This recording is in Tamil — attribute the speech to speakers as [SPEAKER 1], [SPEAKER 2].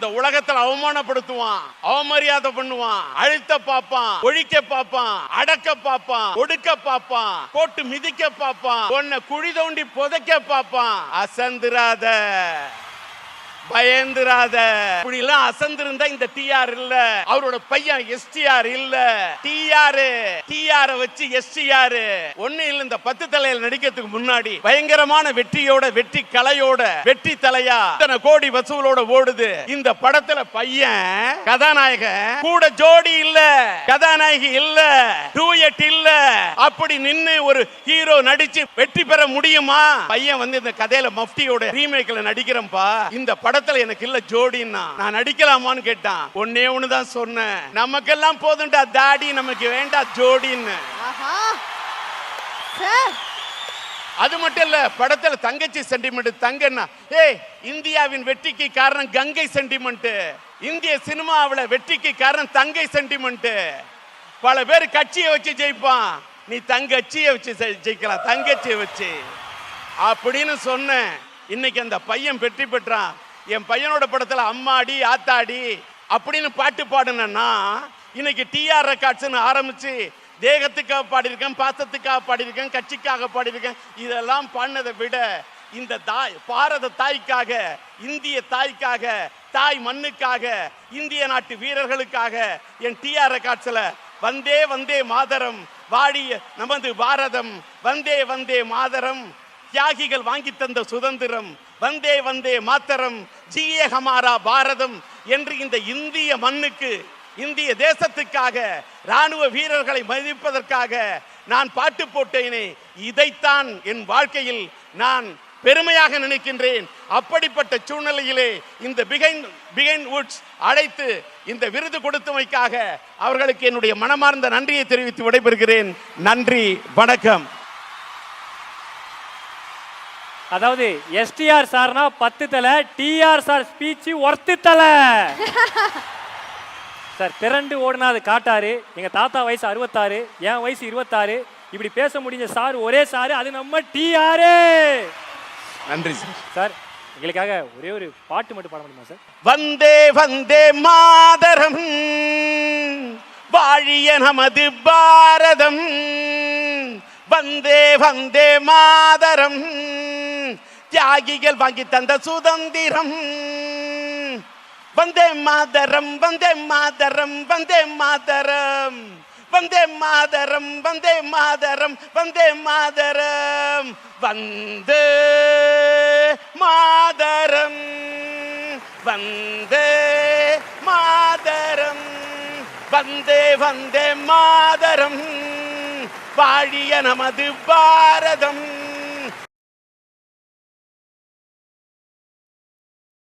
[SPEAKER 1] இந்த உலகத்துல அவமானப்படுத்துவான், அவமரியாதை பண்ணுவான், அழுத்த பாப்பான், ஒழிக்க பாப்பான், அடக்க பாப்பான், ஒடுக்க பாப்பான், போட்டு மிதிக்க பாப்பான், உன்னை குழி தோண்டி புதைக்க பாப்பான். அசந்திராத, பயந்துராத. இப்படி எல்லாம் அசந்திருந்தா இந்த டிஆர் இல்ல, அவரோட பையன் எஸ்டிஆர் இல்ல. டிஆர் வச்சு எஸ்டிஆர் ஒண்ணு இல்ல. இந்த 10 தலையில நடிக்கிறதுக்கு முன்னாடி பயங்கரமான வெற்றியோட, வெற்றி கலையோட, வெற்றி தலையா இத்தனை கோடி வசூலோட ஓடுது. இந்த படத்துல பையன் கதாநாயகன் கூட ஜோடி இல்ல, கதாநாயகி இல்ல, டூயட் இல்ல. அப்படி நின்னு ஒரு ஹீரோ நடிச்சு வெற்றி பெற முடியுமா? பையன் வந்து இந்த கதையில மஃப்டியோட ரீமேக்ல நடிக்கிறேன்பா, இந்த படத்துல எனக்கு இல்ல ஜோடின்னா நான் நடிக்கலாமான்னு கேட்டான். ஒன்னே ஒண்ணுதான் சொன்னேன், நமக்கெல்லாம் போதும்டா தாடி, நமக்கு வேண்டாம் ஜோடின்னு. அது மட்டும் இல்ல, படத்துல தங்கச்சி சென்டிமெண்ட். தங்கன்னா இந்தியாவின் வெற்றிக்கு காரணம் கங்கை சென்டிமெண்ட், இந்திய சினிமாவில் வெற்றிக்கு காரணம் தங்கை சென்டிமெண்ட். பல பேர் கட்சியை வச்சு ஜெயிப்பான், நீ தங்கச்சியை வச்சு ஜெயிக்கலாம், தங்கச்சியை வச்சு அப்படின்னு சொன்னேன். இன்னைக்கு அந்த பையன் வெற்றி பெற்றான். என் பையனோட படத்துல அம்மாடி ஆத்தாடி அப்படின்னு பாட்டு பாடுனா, இன்னைக்கு டிஆர் ரெக்கார்ட்ஸ் ஆரம்பிச்சு தேகத்துக்காக பாடியிருக்கேன், பாசத்துக்காக பாடியிருக்கேன், கட்சிக்காக பாடியிருக்கேன். இதெல்லாம் பாடினதை விட இந்த பாரத தாய்க்காக, இந்திய தாய்க்காக, தாய் மண்ணுக்காக, இந்திய நாட்டு வீரர்களுக்காக என் டிஆர் ரெக்கார்ட்ஸ்ல வந்தே வந்தே மாதரம், வாடிய நமது பாரதம், வந்தே வந்தே மாதரம், தியாகிகள் வாங்கி தந்த சுதந்திரம், வந்தே வந்தே மாத்தரம், ஜியே ஹமாரா பாரதம் என்று இந்த இந்திய மண்ணுக்கு, இந்திய தேசத்துக்காக, ராணுவ வீரர்களை மதிப்பதற்காக நான் பாட்டு போட்டேனே, இதைத்தான் என் வாழ்க்கையில் நான் பெருமையாக நினைக்கின்றேன். அப்படிப்பட்ட சூழ்நிலையிலே இந்த பிகைன் வுட்ஸ் அழைத்து இந்த விருது கொடுத்தமைக்காக அவர்களுக்கு என்னுடைய மனமார்ந்த நன்றியை தெரிவித்து விடைபெறுகிறேன். நன்றி, வணக்கம்.
[SPEAKER 2] அதாவது எஸ்டிஆர் சார்னா 10 தலை, டிஆர் சார் ஸ்பீச் ஒர்த்து தலை. சார் திரண்டு ஓடினாது காட்டாரு. எங்க தாத்தா வயசு 66, என் வயசு 26. இப்படி பேச முடிஞ்ச சார் ஒரே சார், அது நம்ம டிஆர்.
[SPEAKER 1] நன்றி சார்.
[SPEAKER 2] சார் எங்களுக்காக ஒரே ஒரு பாட்டு மட்டும் பாட முடியுமா சார்?
[SPEAKER 1] வந்தே வந்தே மாதரம், வாழிய நமது பாரதம், வந்தே வந்தே மாதரம், தியாகிகள் வாங்கி தந்த சுதந்திரம், வந்தே மாதரம், வந்தே மாதரம், வந்தே மாதரம், வந்தே மாதரம், வந்தே மாதரம், வந்தே மாதரம், வந்தே மாதரம், வந்தே மாதரம், வந்தே வந்தே மாதரம், வாழிய நமது பாரதம்.